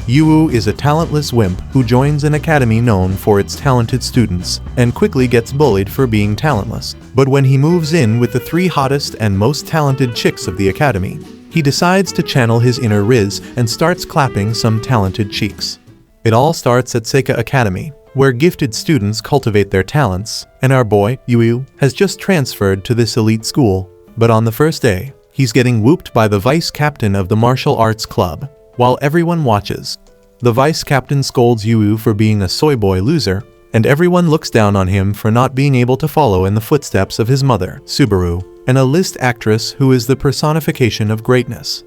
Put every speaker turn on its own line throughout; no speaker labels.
Yu is a talentless wimp who joins an academy known for its talented students and quickly gets bullied for being talentless. But when he moves in with the 3 hottest and most talented chicks of the academy, he decides to channel his inner Riz and starts clapping some talented cheeks. It all starts at Seika Academy, where gifted students cultivate their talents, and our boy, Yu, has just transferred to this elite school. But on the first day, he's getting whooped by the vice captain of the martial arts club. While everyone watches, the vice captain scolds Yu for being a soy boy loser, and everyone looks down on him for not being able to follow in the footsteps of his mother, Subaru, and a list actress who is the personification of greatness.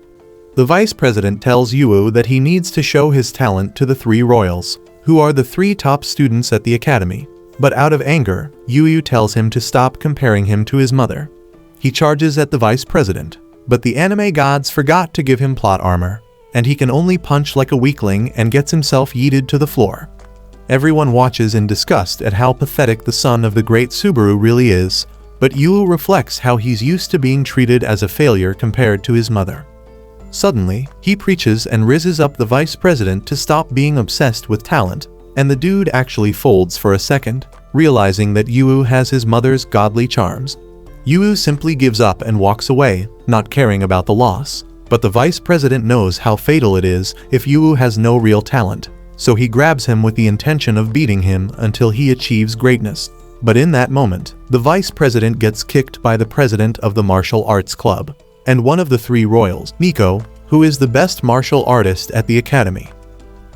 The vice president tells Yu that he needs to show his talent to the 3 royals, who are the 3 top students at the academy. But out of anger, Yu tells him to stop comparing him to his mother. He charges at the vice president, but the anime gods forgot to give him plot armor, and he can only punch like a weakling and gets himself yeeted to the floor. Everyone watches in disgust at how pathetic the son of the great Subaru really is, but Yu reflects how he's used to being treated as a failure compared to his mother. Suddenly, he preaches and rizzes up the vice president to stop being obsessed with talent, and the dude actually folds for a second, realizing that Yu has his mother's godly charms. Yu simply gives up and walks away, not caring about the loss. But the vice president knows how fatal it is if Yu has no real talent, so he grabs him with the intention of beating him until he achieves greatness. But in that moment, the vice president gets kicked by the president of the martial arts club, and one of the 3 royals, Nico, who is the best martial artist at the academy.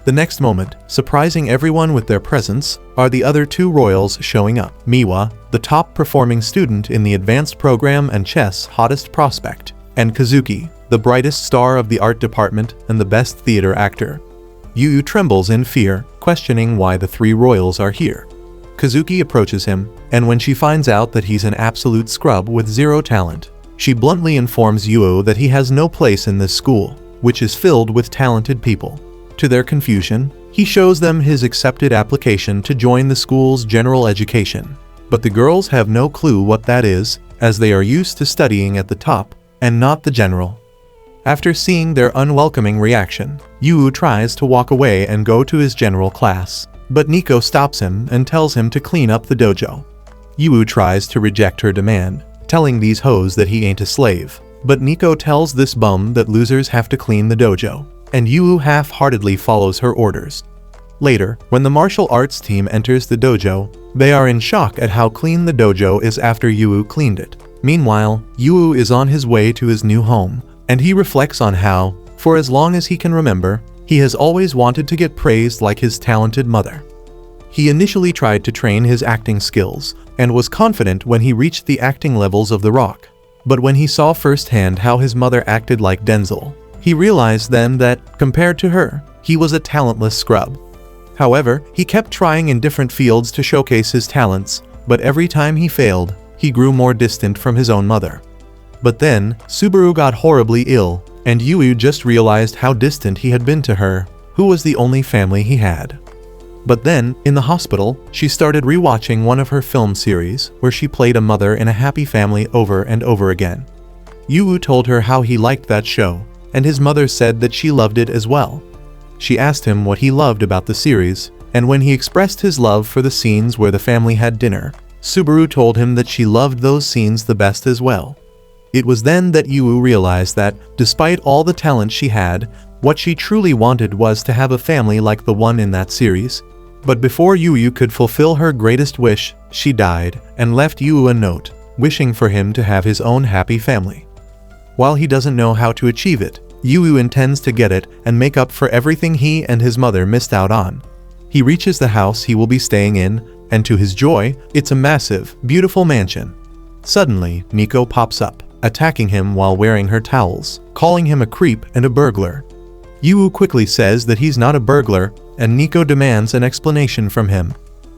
The next moment, surprising everyone with their presence, are the other 2 royals showing up. Miwa, the top performing student in the advanced program and chess hottest prospect, and Kazuki, the brightest star of the art department and the best theater actor. Yu trembles in fear, questioning why the 3 royals are here. Kazuki approaches him, and when she finds out that he's an absolute scrub with 0 talent, she bluntly informs Yu that he has no place in this school, which is filled with talented people. To their confusion, he shows them his accepted application to join the school's general education. But the girls have no clue what that is, as they are used to studying at the top, and not the general. After seeing their unwelcoming reaction, Yu tries to walk away and go to his general class, but Nico stops him and tells him to clean up the dojo. Yu tries to reject her demand, telling these hoes that he ain't a slave, but Nico tells this bum that losers have to clean the dojo, and Yu half-heartedly follows her orders. Later, when the martial arts team enters the dojo, they are in shock at how clean the dojo is after Yu cleaned it. Meanwhile, Yu is on his way to his new home, and he reflects on how, for as long as he can remember, he has always wanted to get praised like his talented mother. He initially tried to train his acting skills, and was confident when he reached the acting levels of The Rock. But when he saw firsthand how his mother acted like Denzel, he realized then that, compared to her, he was a talentless scrub. However, he kept trying in different fields to showcase his talents, but every time he failed, he grew more distant from his own mother. But then, Subaru got horribly ill, and Yu just realized how distant he had been to her, who was the only family he had. But then, in the hospital, she started rewatching one of her film series, where she played a mother in a happy family over and over again. Yu told her how he liked that show, and his mother said that she loved it as well. She asked him what he loved about the series, and when he expressed his love for the scenes where the family had dinner, Subaru told him that she loved those scenes the best as well. It was then that Yu realized that, despite all the talent she had, what she truly wanted was to have a family like the one in that series. But before Yu could fulfill her greatest wish, she died, and left Yu a note, wishing for him to have his own happy family. While he doesn't know how to achieve it, Yu intends to get it and make up for everything he and his mother missed out on. He reaches the house he will be staying in, and to his joy, it's a massive, beautiful mansion. Suddenly, Nico pops up, attacking him while wearing her towels, calling him a creep and a burglar. Yu quickly says that he's not a burglar, and Nico demands an explanation from him.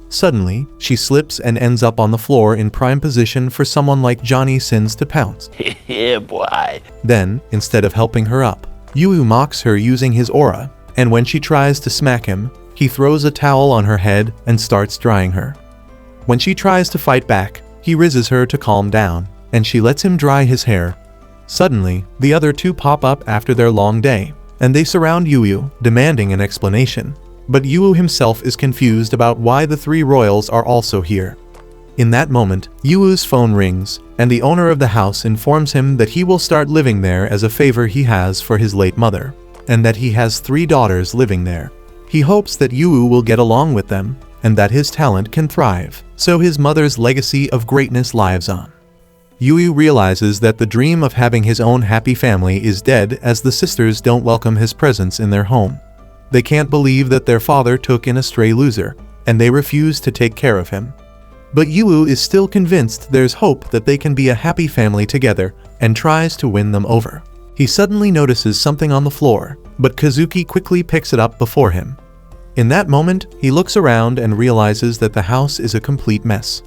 Suddenly, she slips and ends up on the floor in prime position for someone like Johnny Sins to pounce.
Yeah, boy.
Then, instead of helping her up, Yu mocks her using his aura, and when she tries to smack him, he throws a towel on her head and starts drying her. When she tries to fight back, he rizzes her to calm down, and she lets him dry his hair. Suddenly, the other two pop up after their long day, and they surround Yu, demanding an explanation. But Yu himself is confused about why the three royals are also here. In that moment, Yu's phone rings, and the owner of the house informs him that he will start living there as a favor he has for his late mother, and that he has 3 daughters living there. He hopes that Yu will get along with them, and that his talent can thrive, so his mother's legacy of greatness lives on. Yu realizes that the dream of having his own happy family is dead as the sisters don't welcome his presence in their home. They can't believe that their father took in a stray loser, and they refuse to take care of him. But Yu is still convinced there's hope that they can be a happy family together, and tries to win them over. He suddenly notices something on the floor, but Kazuki quickly picks it up before him. In that moment, he looks around and realizes that the house is a complete mess.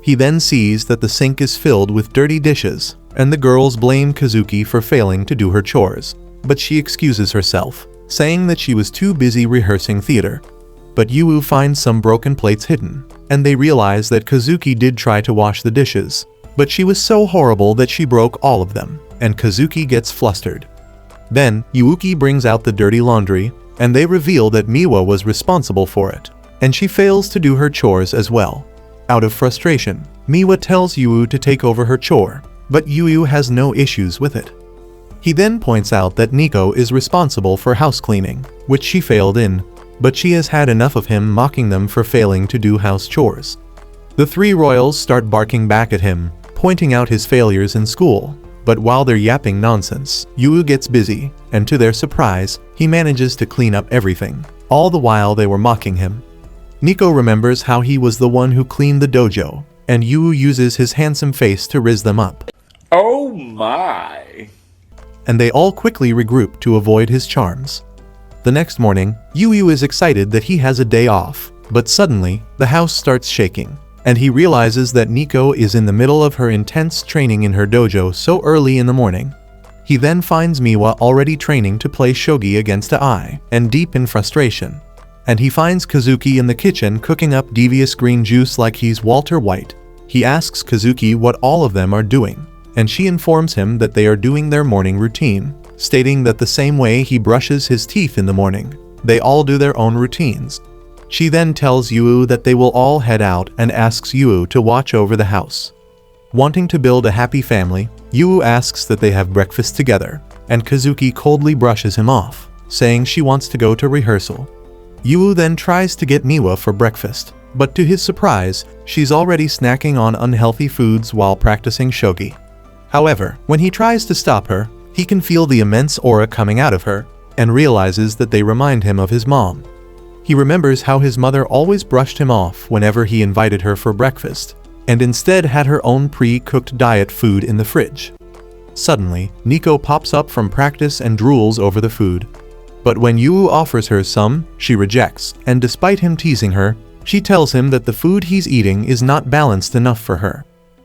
He then sees that the sink is filled with dirty dishes, and the girls blame Kazuki for failing to do her chores, but she excuses herself, saying that she was too busy rehearsing theater. But Yu finds some broken plates hidden, and they realize that Kazuki did try to wash the dishes, but she was so horrible that she broke all of them, and Kazuki gets flustered. Then, Yuuki brings out the dirty laundry, and they reveal that Miwa was responsible for it, and she fails to do her chores as well. Out of frustration, Miwa tells Yu to take over her chore, but Yu has no issues with it. He then points out that Nico is responsible for house cleaning, which she failed in, but she has had enough of him mocking them for failing to do house chores. The 3 royals start barking back at him, pointing out his failures in school, but while they're yapping nonsense, Yu gets busy, and to their surprise, he manages to clean up everything, all the while they were mocking him. Nico remembers how he was the one who cleaned the dojo, and Yu uses his handsome face to riz them up.
Oh my!
And they all quickly regroup to avoid his charms. The next morning, Yu is excited that he has a day off, but suddenly, the house starts shaking, and he realizes that Nico is in the middle of her intense training in her dojo so early in the morning. He then finds Miwa already training to play shogi against Ai, and deep in frustration. And he finds Kazuki in the kitchen cooking up devious green juice like he's Walter White. He asks Kazuki what all of them are doing, and she informs him that they are doing their morning routine, stating that the same way he brushes his teeth in the morning, they all do their own routines. She then tells Yu that they will all head out and asks Yu to watch over the house. Wanting to build a happy family, Yu asks that they have breakfast together, and Kazuki coldly brushes him off, saying she wants to go to rehearsal. Yu then tries to get Miwa for breakfast, but to his surprise, she's already snacking on unhealthy foods while practicing shogi. However, when he tries to stop her, he can feel the immense aura coming out of her, and realizes that they remind him of his mom. He remembers how his mother always brushed him off whenever he invited her for breakfast, and instead had her own pre-cooked diet food in the fridge. Suddenly, Nico pops up from practice and drools over the food. But when Yu offers her some, she rejects, and despite him teasing her, she tells him that the food he's eating is not balanced enough for her.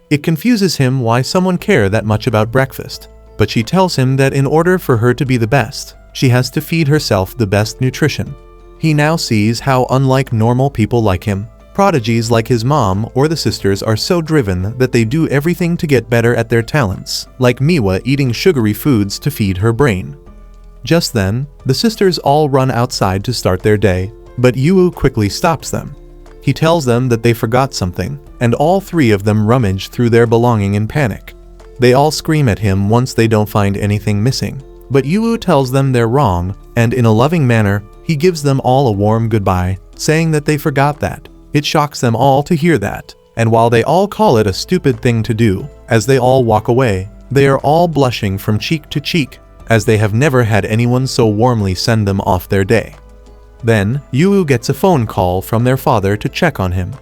It confuses him why someone cares that much about breakfast, but she tells him that in order for her to be the best, she has to feed herself the best nutrition. He now sees how unlike normal people like him, prodigies like his mom or the sisters are so driven that they do everything to get better at their talents, like Miwa eating sugary foods to feed her brain. Just then, the sisters all run outside to start their day, but Yu quickly stops them. He tells them that they forgot something, and all 3 of them rummage through their belonging in panic. They all scream at him once they don't find anything missing, but Yu tells them they're wrong, and in a loving manner, he gives them all a warm goodbye, saying that they forgot that. It shocks them all to hear that, and while they all call it a stupid thing to do, as they all walk away, they are all blushing from cheek to cheek, as they have never had anyone so warmly send them off their day. Then, Yu gets a phone call from their father to check on him.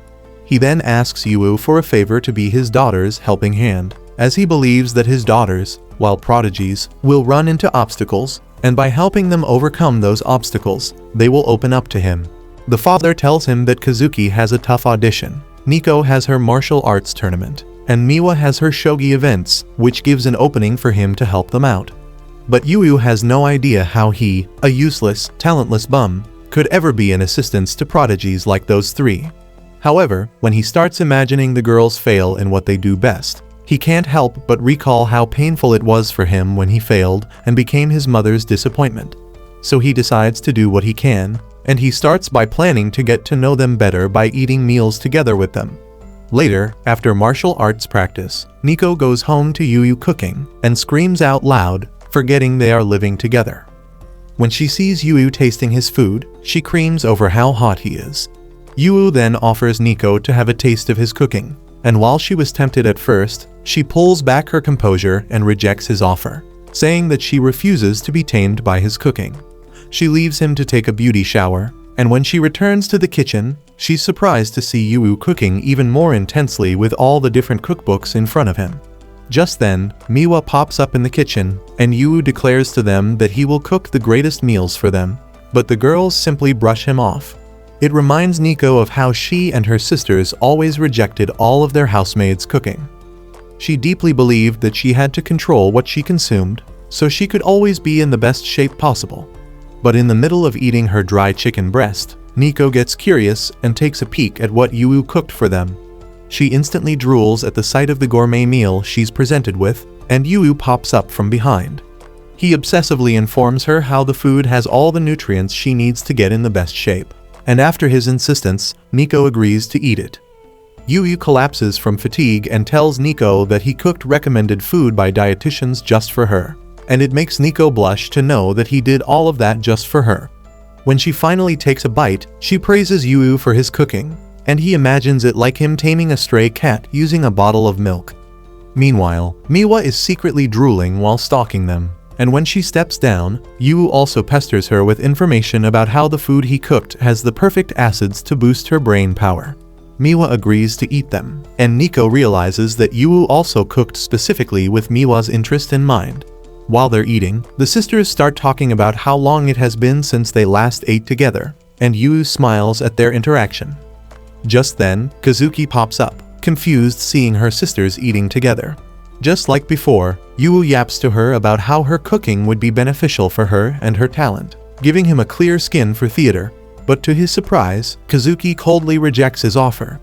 He then asks Yu for a favor to be his daughter's helping hand, as he believes that his daughters, while prodigies, will run into obstacles, and by helping them overcome those obstacles, they will open up to him. The father tells him that Kazuki has a tough audition, Nico has her martial arts tournament, and Miwa has her shogi events, which gives an opening for him to help them out. But Yu has no idea how he, a useless, talentless bum, could ever be an assistance to prodigies like those 3. However, when he starts imagining the girls fail in what they do best, he can't help but recall how painful it was for him when he failed and became his mother's disappointment. so he decides to do what he can, and he starts by planning to get to know them better by eating meals together with them. Later, after martial arts practice, Nico goes home to Yu cooking and screams out loud, forgetting they are living together. When she sees Yu tasting his food, she creams over how hot he is. Yu then offers Nico to have a taste of his cooking, and while she was tempted at first, she pulls back her composure and rejects his offer, saying that she refuses to be tamed by his cooking. She leaves him to take a beauty shower, and when she returns to the kitchen, she's surprised to see Yu cooking even more intensely with all the different cookbooks in front of him. Just then, Miwa pops up in the kitchen, and Yu declares to them that he will cook the greatest meals for them, but the girls simply brush him off. It reminds Nico of how she and her sisters always rejected all of their housemaids' cooking. She deeply believed that she had to control what she consumed, so she could always be in the best shape possible. But in the middle of eating her dry chicken breast, Nico gets curious and takes a peek at what Yu cooked for them. She instantly drools at the sight of the gourmet meal she's presented with, and Yu pops up from behind. He obsessively informs her how the food has all the nutrients she needs to get in the best shape, and after his insistence, Nico agrees to eat it. Yu collapses from fatigue and tells Nico that he cooked recommended food by dietitians just for her, and it makes Nico blush to know that he did all of that just for her. When she finally takes a bite, she praises Yu for his cooking, and he imagines it like him taming a stray cat using a bottle of milk. Meanwhile, Miwa is secretly drooling while stalking them, and when she steps down, Yu also pesters her with information about how the food he cooked has the perfect acids to boost her brain power. Miwa agrees to eat them, and Nico realizes that Yu also cooked specifically with Miwa's interest in mind. While they're eating, the sisters start talking about how long it has been since they last ate together, and Yu smiles at their interaction. Just then, Kazuki pops up, confused seeing her sisters eating together. Just like before, Yu yaps to her about how her cooking would be beneficial for her and her talent, giving him a clear skin for theater, but to his surprise, Kazuki coldly rejects his offer.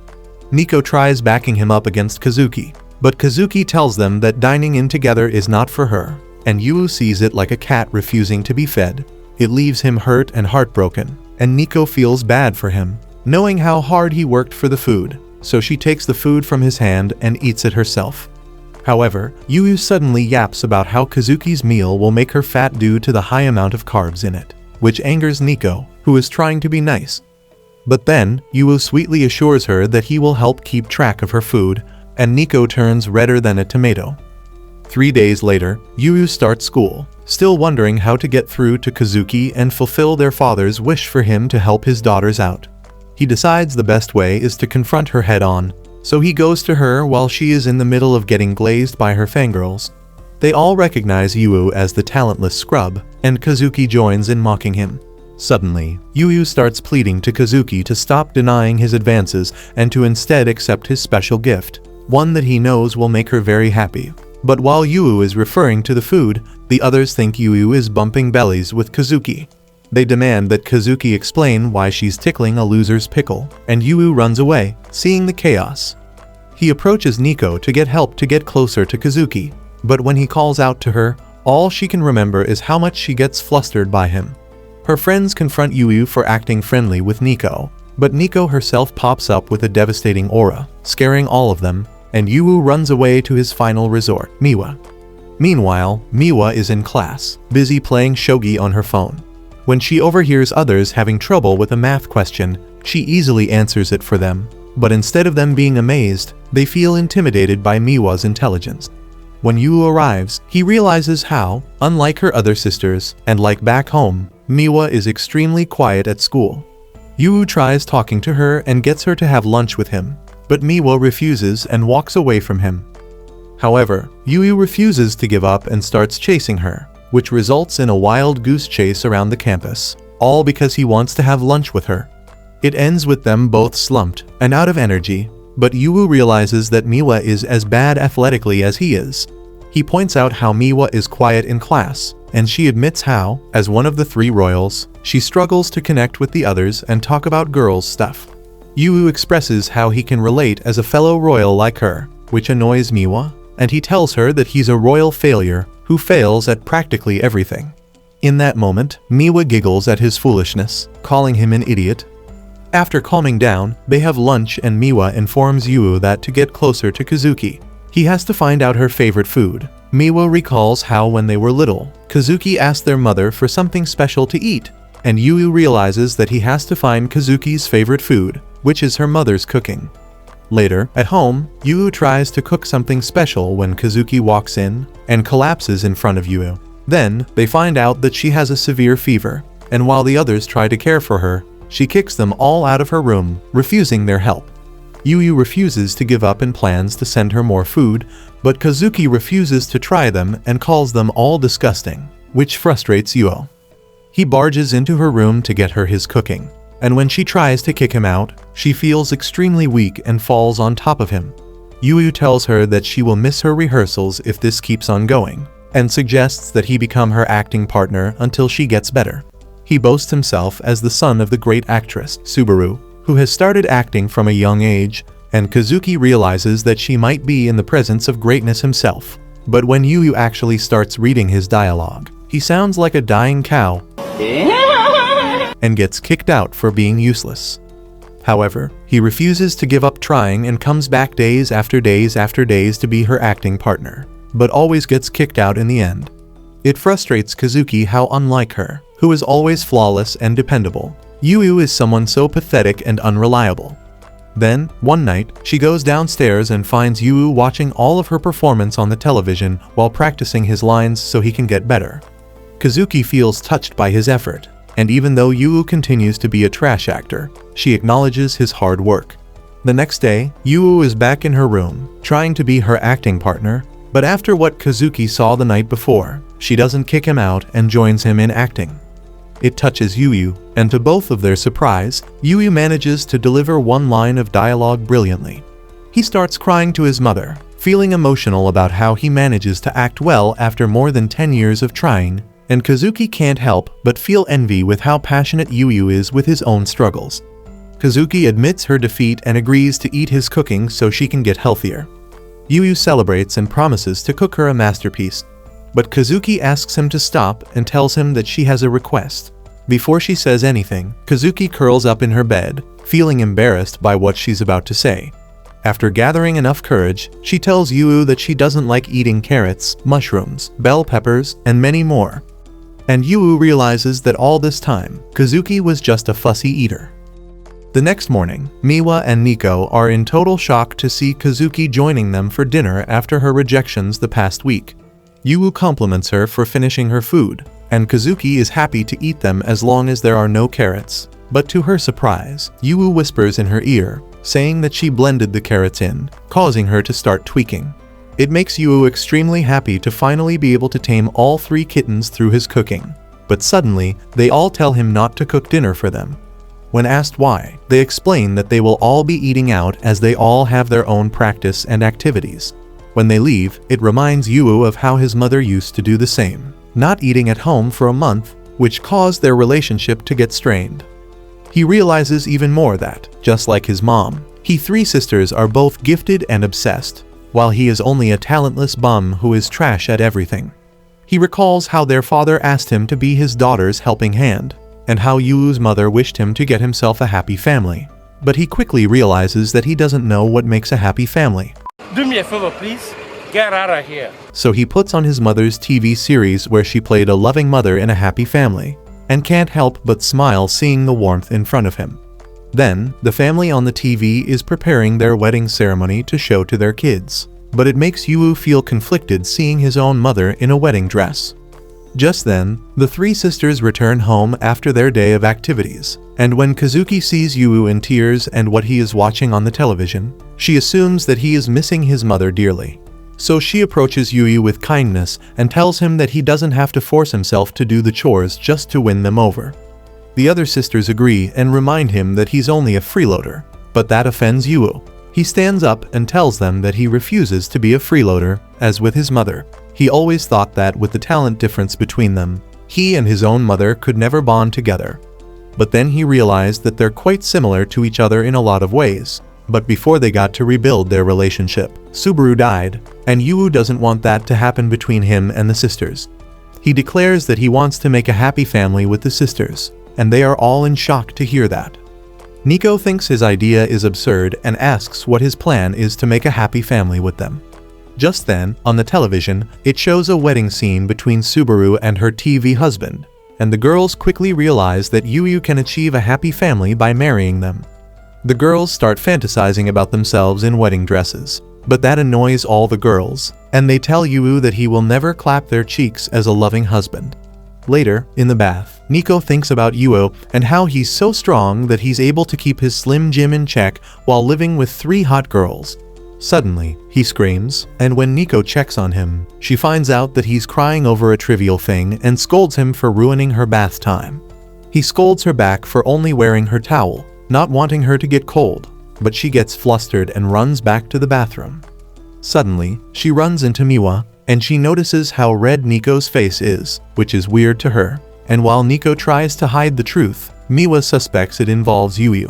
Nico tries backing him up against Kazuki, but Kazuki tells them that dining in together is not for her, and Yu sees it like a cat refusing to be fed. It leaves him hurt and heartbroken, and Nico feels bad for him, knowing how hard he worked for the food, so she takes the food from his hand and eats it herself. However, Yu suddenly yaps about how Kazuki's meal will make her fat due to the high amount of carbs in it, which angers Nico, who is trying to be nice. But then, Yu sweetly assures her that he will help keep track of her food, and Nico turns redder than a tomato. 3 days later, Yu starts school, still wondering how to get through to Kazuki and fulfill their father's wish for him to help his daughters out. He decides the best way is to confront her head-on, so he goes to her while she is in the middle of getting glazed by her fangirls. They all recognize Yu as the talentless scrub, and Kazuki joins in mocking him. Suddenly, Yu starts pleading to Kazuki to stop denying his advances and to instead accept his special gift, one that he knows will make her very happy. But while Yu is referring to the food, the others think Yu is bumping bellies with Kazuki. They demand that Kazuki explain why she's tickling a loser's pickle, and Yu runs away, seeing the chaos. He approaches Nico to get help to get closer to Kazuki, but when he calls out to her, all she can remember is how much she gets flustered by him. Her friends confront Yu for acting friendly with Nico, but Nico herself pops up with a devastating aura, scaring all of them, and Yu runs away to his final resort, Miwa. Meanwhile, Miwa is in class, busy playing shogi on her phone. When she overhears others having trouble with a math question, she easily answers it for them, but instead of them being amazed, they feel intimidated by Miwa's intelligence. When Yu arrives, he realizes how, unlike her other sisters, and like back home, Miwa is extremely quiet at school. Yu tries talking to her and gets her to have lunch with him, but Miwa refuses and walks away from him. However, Yu refuses to give up and starts chasing her, which results in a wild goose chase around the campus, all because he wants to have lunch with her. It ends with them both slumped and out of energy, but Yu realizes that Miwa is as bad athletically as he is. He points out how Miwa is quiet in class, and she admits how, as one of the 3 royals, she struggles to connect with the others and talk about girls' stuff. Yu expresses how he can relate as a fellow royal like her, which annoys Miwa, and he tells her that he's a royal failure who fails at practically everything. In that moment, Miwa giggles at his foolishness, calling him an idiot. After calming down, they have lunch and Miwa informs Yu that to get closer to Kazuki, he has to find out her favorite food. Miwa recalls how when they were little, Kazuki asked their mother for something special to eat, and Yu realizes that he has to find Kazuki's favorite food, which is her mother's cooking. Later, at home, Yu tries to cook something special when Kazuki walks in and collapses in front of Yu. Then, they find out that she has a severe fever, and while the others try to care for her, she kicks them all out of her room, refusing their help. Yu refuses to give up and plans to send her more food, but Kazuki refuses to try them and calls them all disgusting, which frustrates Yu. He barges into her room to get her his cooking, and when she tries to kick him out, she feels extremely weak and falls on top of him. Yu tells her that she will miss her rehearsals if this keeps on going, and suggests that he become her acting partner until she gets better. He boasts himself as the son of the great actress, Subaru, who has started acting from a young age, and Kazuki realizes that she might be in the presence of greatness himself. But when Yu actually starts reading his dialogue, he sounds like a dying cow and gets kicked out for being useless. However, he refuses to give up trying and comes back days after days after days to be her acting partner, but always gets kicked out in the end. It frustrates Kazuki how unlike her, who is always flawless and dependable, Yu is someone so pathetic and unreliable. Then, one night, she goes downstairs and finds Yu watching all of her performance on the television while practicing his lines so he can get better. Kazuki feels touched by his effort, and even though Yu continues to be a trash actor, she acknowledges his hard work. The next day, Yu is back in her room, trying to be her acting partner, but after what Kazuki saw the night before, she doesn't kick him out and joins him in acting. It touches Yu, and to both of their surprise, Yu manages to deliver one line of dialogue brilliantly. He starts crying to his mother, feeling emotional about how he manages to act well after more than 10 years of trying, and Kazuki can't help but feel envy with how passionate Yu is with his own struggles. Kazuki admits her defeat and agrees to eat his cooking so she can get healthier. Yu celebrates and promises to cook her a masterpiece, but Kazuki asks him to stop and tells him that she has a request. Before she says anything, Kazuki curls up in her bed, feeling embarrassed by what she's about to say. After gathering enough courage, she tells Yu that she doesn't like eating carrots, mushrooms, bell peppers, and many more. And Yu realizes that all this time, Kazuki was just a fussy eater. The next morning, Miwa and Nico are in total shock to see Kazuki joining them for dinner after her rejections the past week. Yu compliments her for finishing her food, and Kazuki is happy to eat them as long as there are no carrots. But to her surprise, Yu whispers in her ear, saying that she blended the carrots in, causing her to start tweaking. It makes Yu extremely happy to finally be able to tame all 3 kittens through his cooking. But suddenly, they all tell him not to cook dinner for them. When asked why, they explain that they will all be eating out as they all have their own practice and activities. When they leave, it reminds Yu of how his mother used to do the same, not eating at home for a month, which caused their relationship to get strained. He realizes even more that, just like his mom, he 3 sisters are both gifted and obsessed, while he is only a talentless bum who is trash at everything. He recalls how their father asked him to be his daughter's helping hand, and how Yu's mother wished him to get himself a happy family. But he quickly realizes that he doesn't know what makes a happy family.
Do me a favor, please. Get out of here.
So he puts on his mother's TV series where she played a loving mother in a happy family, and can't help but smile seeing the warmth in front of him. Then, the family on the TV is preparing their wedding ceremony to show to their kids, but it makes Yu feel conflicted seeing his own mother in a wedding dress. Just then, the 3 sisters return home after their day of activities, and when Kazuki sees Yu in tears and what he is watching on the television, she assumes that he is missing his mother dearly. So she approaches Yu with kindness and tells him that he doesn't have to force himself to do the chores just to win them over. The other sisters agree and remind him that he's only a freeloader, but that offends Yu. He stands up and tells them that he refuses to be a freeloader, as with his mother. He always thought that with the talent difference between them, he and his own mother could never bond together. But then he realized that they're quite similar to each other in a lot of ways. But before they got to rebuild their relationship, Subaru died, and Yu doesn't want that to happen between him and the sisters. He declares that he wants to make a happy family with the sisters, and they are all in shock to hear that. Nico thinks his idea is absurd and asks what his plan is to make a happy family with them. Just then, on the television, it shows a wedding scene between Subaru and her TV husband, and the girls quickly realize that Yu can achieve a happy family by marrying them. The girls start fantasizing about themselves in wedding dresses, but that annoys all the girls, and they tell Yu that he will never clap their cheeks as a loving husband. Later, in the bath, Nico thinks about Yu and how he's so strong that he's able to keep his slim gym in check while living with 3 hot girls. Suddenly, he screams, and when Nico checks on him, she finds out that he's crying over a trivial thing and scolds him for ruining her bath time. He scolds her back for only wearing her towel, not wanting her to get cold, but she gets flustered and runs back to the bathroom. Suddenly, she runs into Miwa, and she notices how red Nico's face is, which is weird to her, and while Nico tries to hide the truth, Miwa suspects it involves Yu.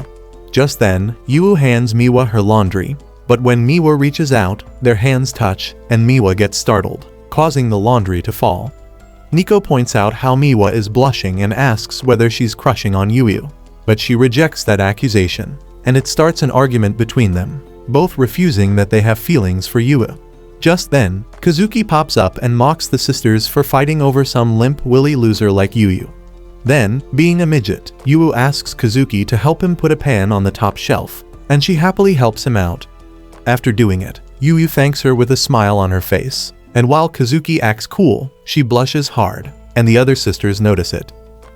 Just then, Yu hands Miwa her laundry, but when Miwa reaches out, their hands touch, and Miwa gets startled, causing the laundry to fall. Nico points out how Miwa is blushing and asks whether she's crushing on Yu, but she rejects that accusation, and it starts an argument between them, both refusing that they have feelings for Yu. Just then, Kazuki pops up and mocks the sisters for fighting over some limp willy loser like Yu. Then, being a midget, Yu asks Kazuki to help him put a pan on the top shelf, and she happily helps him out. After doing it, Yu thanks her with a smile on her face, and while Kazuki acts cool, she blushes hard, and the other sisters notice it.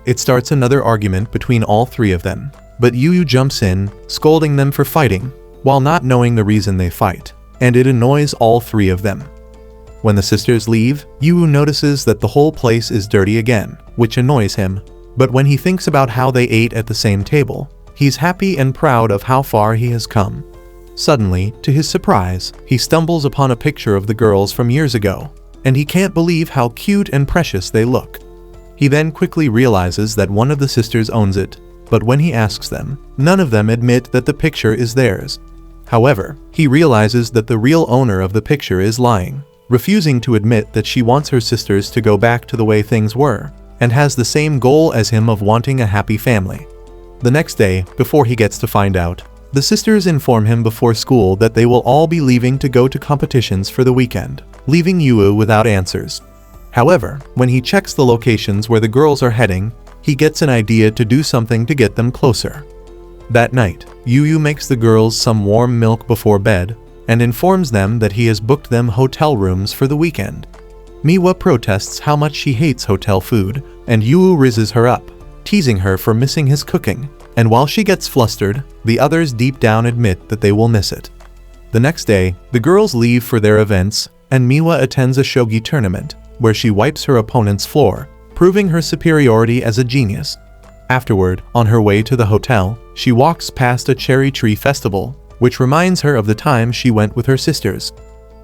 It starts another argument between all 3 of them, but Yu jumps in, scolding them for fighting, while not knowing the reason they fight, and it annoys all 3 of them. When the sisters leave, Yu notices that the whole place is dirty again, which annoys him, but when he thinks about how they ate at the same table, he's happy and proud of how far he has come. Suddenly, to his surprise, he stumbles upon a picture of the girls from years ago, and he can't believe how cute and precious they look. He then quickly realizes that one of the sisters owns it, but when he asks them, none of them admit that the picture is theirs. However, he realizes that the real owner of the picture is lying, refusing to admit that she wants her sisters to go back to the way things were, and has the same goal as him of wanting a happy family. The next day, before he gets to find out, the sisters inform him before school that they will all be leaving to go to competitions for the weekend, leaving Yu without answers. However, when he checks the locations where the girls are heading, he gets an idea to do something to get them closer. That night, Yu makes the girls some warm milk before bed, and informs them that he has booked them hotel rooms for the weekend. Miwa protests how much she hates hotel food, and Yu rizzes her up, teasing her for missing his cooking, and while she gets flustered, the others deep down admit that they will miss it. The next day, the girls leave for their events, and Miwa attends a shogi tournament, where she wipes her opponent's floor, proving her superiority as a genius. Afterward, on her way to the hotel, she walks past a cherry tree festival, which reminds her of the time she went with her sisters.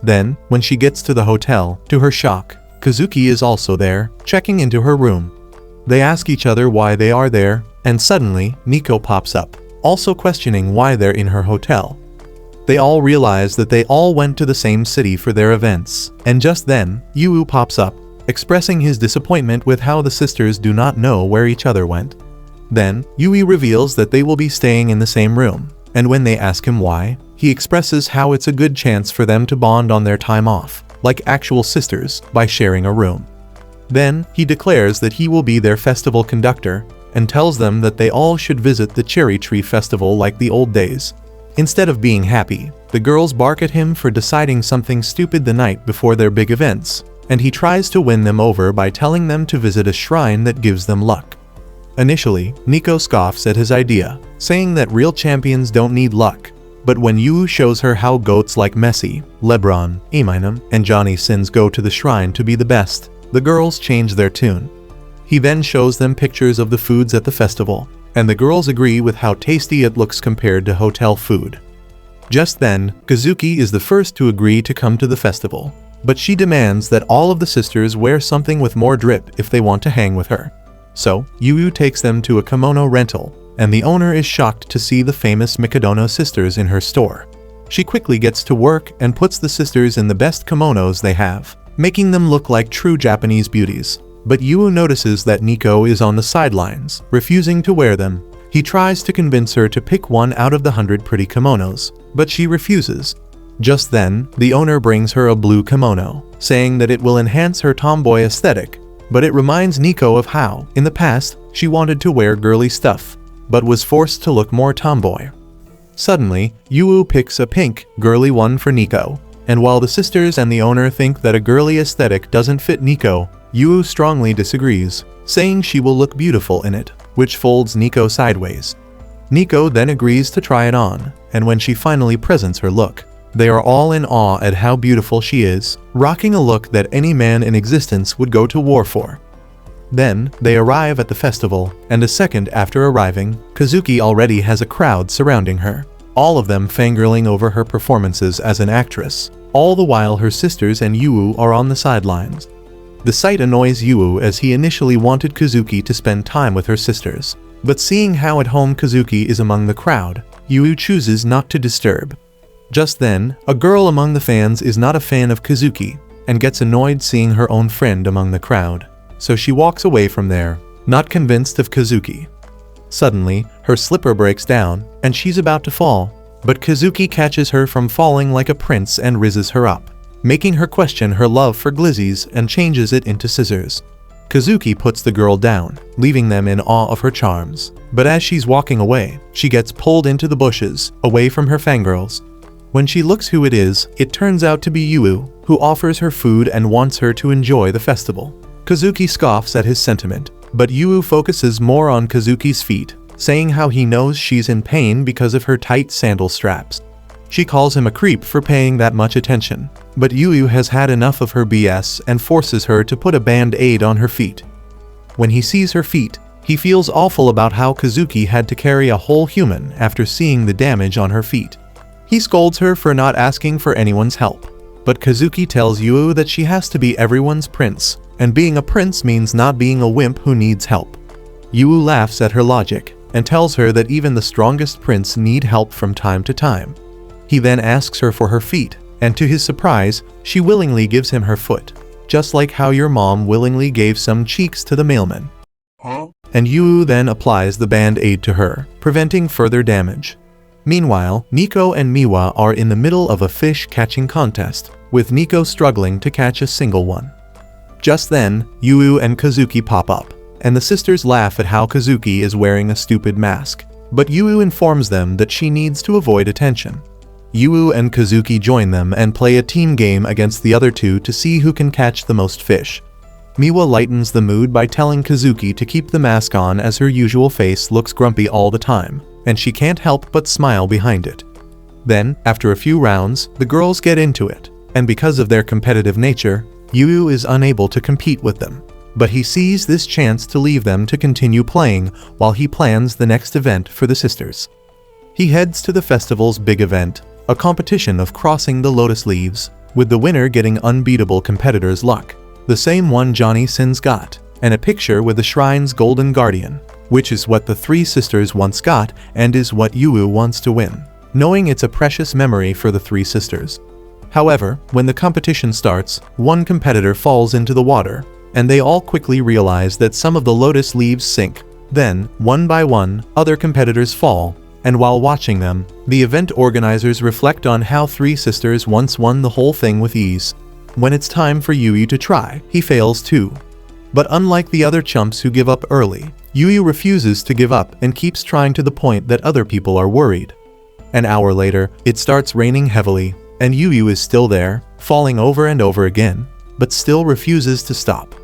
Then, when she gets to the hotel, to her shock, Kazuki is also there, checking into her room. They ask each other why they are there, and suddenly, Nico pops up, also questioning why they're in her hotel. They all realize that they all went to the same city for their events, and just then, Yu pops up, expressing his disappointment with how the sisters do not know where each other went. Then, Yu reveals that they will be staying in the same room, and when they ask him why, he expresses how it's a good chance for them to bond on their time off, like actual sisters, by sharing a room. Then, he declares that he will be their festival conductor, and tells them that they all should visit the cherry tree festival like the old days. Instead of being happy, the girls bark at him for deciding something stupid the night before their big events, and he tries to win them over by telling them to visit a shrine that gives them luck. Initially, Nico scoffs at his idea, saying that real champions don't need luck, but when Yu shows her how goats like Messi, LeBron, Eminem, and Johnny Sins go to the shrine to be the best, the girls change their tune. He then shows them pictures of the foods at the festival, and the girls agree with how tasty it looks compared to hotel food. Just then, Kazuki is the first to agree to come to the festival, but she demands that all of the sisters wear something with more drip if they want to hang with her. So, Yu takes them to a kimono rental, and the owner is shocked to see the famous Mikadono sisters in her store. She quickly gets to work and puts the sisters in the best kimonos they have, making them look like true Japanese beauties. But Yu notices that Nico is on the sidelines, refusing to wear them. He tries to convince her to pick one out of the 100 pretty kimonos, but she refuses. Just then, the owner brings her a blue kimono, saying that it will enhance her tomboy aesthetic, but it reminds Nico of how, in the past, she wanted to wear girly stuff, but was forced to look more tomboy. Suddenly, Yu picks a pink, girly one for Nico, and while the sisters and the owner think that a girly aesthetic doesn't fit Nico, Yu strongly disagrees, saying she will look beautiful in it, which folds Nico sideways. Nico then agrees to try it on, and when she finally presents her look, they are all in awe at how beautiful she is, rocking a look that any man in existence would go to war for. Then, they arrive at the festival, and a second after arriving, Kazuki already has a crowd surrounding her, all of them fangirling over her performances as an actress, all the while her sisters and Yu are on the sidelines. The sight annoys Yu as he initially wanted Kazuki to spend time with her sisters, but seeing how at home Kazuki is among the crowd, Yu chooses not to disturb. Just then, a girl among the fans is not a fan of Kazuki, and gets annoyed seeing her own friend among the crowd, so she walks away from there, not convinced of Kazuki. Suddenly, her slipper breaks down, and she's about to fall, but Kazuki catches her from falling like a prince and rizzes her up, making her question her love for glizzies and changes it into scissors. Kazuki puts the girl down, leaving them in awe of her charms, but as she's walking away, she gets pulled into the bushes, away from her fangirls. When she looks who it is, it turns out to be Yu, who offers her food and wants her to enjoy the festival. Kazuki scoffs at his sentiment, but Yu focuses more on Kazuki's feet, saying how he knows she's in pain because of her tight sandal straps. She calls him a creep for paying that much attention, but Yu has had enough of her BS and forces her to put a band-aid on her feet. When he sees her feet, he feels awful about how Kazuki had to carry a whole human after seeing the damage on her feet. He scolds her for not asking for anyone's help, but Kazuki tells Yu that she has to be everyone's prince, and being a prince means not being a wimp who needs help. Yu laughs at her logic, and tells her that even the strongest prince need help from time to time. He then asks her for her feet, and to his surprise, she willingly gives him her foot, just like how your mom willingly gave some cheeks to the mailman. And Yu then applies the band-aid to her, preventing further damage. Meanwhile, Nico and Miwa are in the middle of a fish-catching contest, with Nico struggling to catch a single one. Just then, Yu and Kazuki pop up, and the sisters laugh at how Kazuki is wearing a stupid mask, but Yu informs them that she needs to avoid attention. Yu and Kazuki join them and play a team game against the other two to see who can catch the most fish. Miwa lightens the mood by telling Kazuki to keep the mask on as her usual face looks grumpy all the time, and she can't help but smile behind it. Then, after a few rounds, the girls get into it, and because of their competitive nature, Yu is unable to compete with them. But he sees this chance to leave them to continue playing while he plans the next event for the sisters. He heads to the festival's big event, a competition of crossing the lotus leaves, with the winner getting unbeatable competitor's luck, the same one Johnny Sins got, and a picture with the shrine's golden guardian, which is what the three sisters once got and is what Yu wants to win, knowing it's a precious memory for the three sisters. However, when the competition starts, one competitor falls into the water, and they all quickly realize that some of the lotus leaves sink. Then, one by one, other competitors fall, and while watching them, the event organizers reflect on how three sisters once won the whole thing with ease. When it's time for Yu to try, he fails too. But unlike the other chumps who give up early, Yu refuses to give up and keeps trying to the point that other people are worried. An hour later, it starts raining heavily, and Yu is still there, falling over and over again, but still refuses to stop.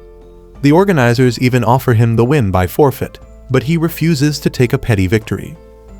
The organizers even offer him the win by forfeit, but he refuses to take a petty victory.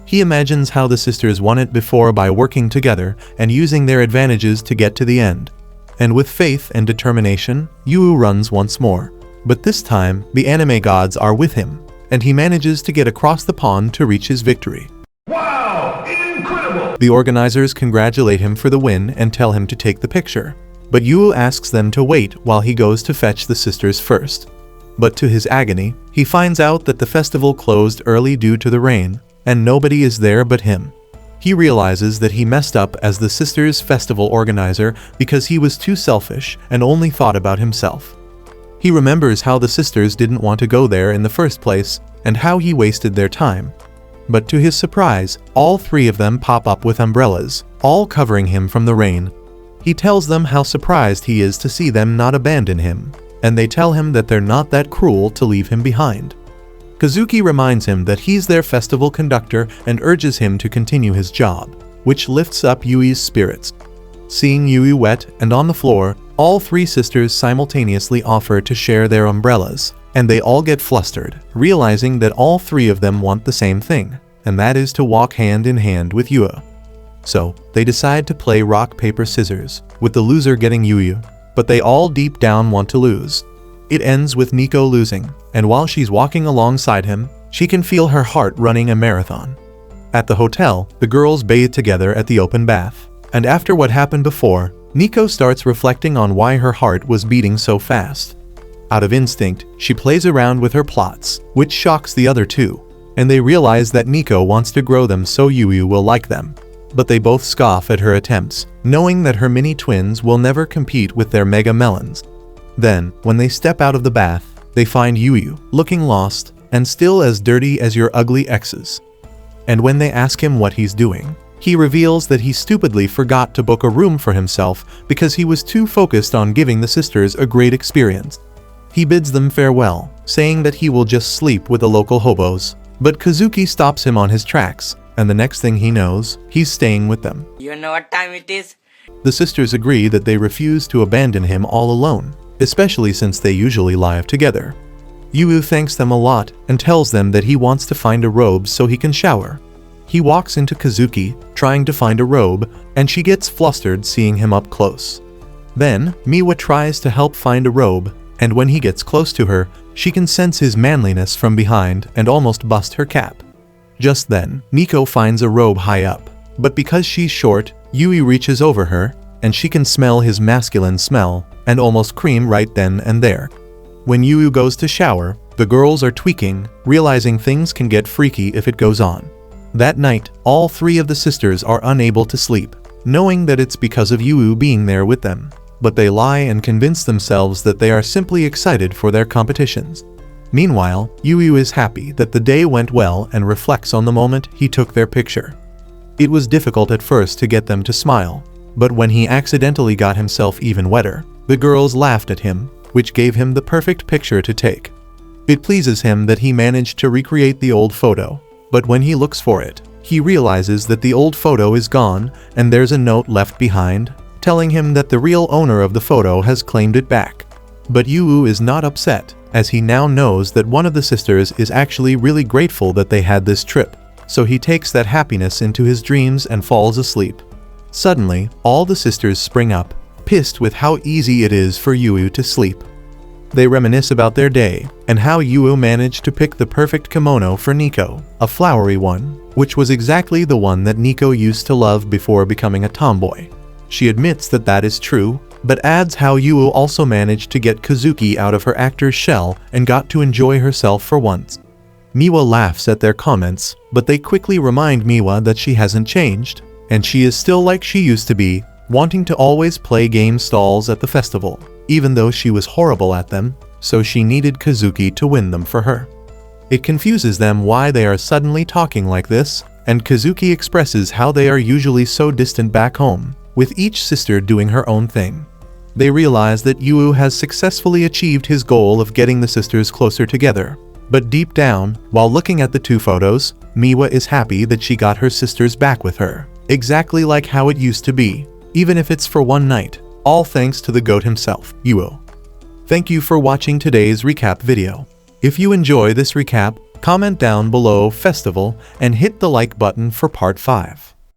He imagines how the sisters won it before by working together and using their advantages to get to the end. And with faith and determination, Yu runs once more. But this time, the anime gods are with him, and he manages to get across the pond to reach his victory.
Wow! Incredible!
The organizers congratulate him for the win and tell him to take the picture. But Yu asks them to wait while he goes to fetch the sisters first. But to his agony, he finds out that the festival closed early due to the rain, and nobody is there but him. He realizes that he messed up as the sisters' festival organizer because he was too selfish and only thought about himself. He remembers how the sisters didn't want to go there in the first place and how he wasted their time. But to his surprise, all three of them pop up with umbrellas, all covering him from the rain. He tells them how surprised he is to see them not abandon him, and they tell him that they're not that cruel to leave him behind. Kazuki reminds him that he's their festival conductor and urges him to continue his job, which lifts up Yui's spirits. Seeing Yui wet and on the floor, all three sisters simultaneously offer to share their umbrellas, and they all get flustered, realizing that all three of them want the same thing, and that is to walk hand in hand with Yui. So, they decide to play rock, paper, scissors, with the loser getting Yui, but they all deep down want to lose. It ends with Nico losing, and while she's walking alongside him, she can feel her heart running a marathon. At the hotel, the girls bathe together at the open bath, and after what happened before, Nico starts reflecting on why her heart was beating so fast. Out of instinct, she plays around with her plots, which shocks the other two, and they realize that Nico wants to grow them so Yui will like them. But they both scoff at her attempts, knowing that her mini twins will never compete with their mega melons. Then, when they step out of the bath, they find Yui looking lost and still as dirty as your ugly exes. And when they ask him what he's doing, he reveals that he stupidly forgot to book a room for himself because he was too focused on giving the sisters a great experience. He bids them farewell, saying that he will just sleep with the local hobos, but Kazuki stops him on his tracks, and the next thing he knows, he's staying with them.
You know what time it is?
The sisters agree that they refuse to abandon him all alone, especially since they usually live together. Yui thanks them a lot and tells them that he wants to find a robe so he can shower. He walks into Kazuki, trying to find a robe, and she gets flustered seeing him up close. Then, Miwa tries to help find a robe, and when he gets close to her, she can sense his manliness from behind and almost bust her cap. Just then, Nico finds a robe high up, but because she's short, Yui reaches over her, and she can smell his masculine smell, and almost cream right then and there. When Yui goes to shower, the girls are tweaking, realizing things can get freaky if it goes on. That night, all three of the sisters are unable to sleep, knowing that it's because of Yui being there with them, but they lie and convince themselves that they are simply excited for their competitions. Meanwhile, Yui is happy that the day went well and reflects on the moment he took their picture. It was difficult at first to get them to smile, but when he accidentally got himself even wetter, the girls laughed at him, which gave him the perfect picture to take. It pleases him that he managed to recreate the old photo, but when he looks for it, he realizes that the old photo is gone and there's a note left behind, telling him that the real owner of the photo has claimed it back. But Yui is not upset, as he now knows that one of the sisters is actually really grateful that they had this trip, so he takes that happiness into his dreams and falls asleep. Suddenly, all the sisters spring up, pissed with how easy it is for Yui to sleep. They reminisce about their day, and how Yui managed to pick the perfect kimono for Nico, a flowery one, which was exactly the one that Nico used to love before becoming a tomboy. She admits that that is true, but adds how Yui also managed to get Kazuki out of her actor's shell and got to enjoy herself for once. Miwa laughs at their comments, but they quickly remind Miwa that she hasn't changed, and she is still like she used to be, wanting to always play game stalls at the festival, even though she was horrible at them, so she needed Kazuki to win them for her. It confuses them why they are suddenly talking like this, and Kazuki expresses how they are usually so distant back home, with each sister doing her own thing. They realize that Yui has successfully achieved his goal of getting the sisters closer together, but deep down, while looking at the two photos, Miwa is happy that she got her sisters back with her, exactly like how it used to be, even if it's for one night, all thanks to the GOAT himself, Yui. Thank you for watching today's recap video. If you enjoy this recap, comment down below Festival and hit the like button for part 5.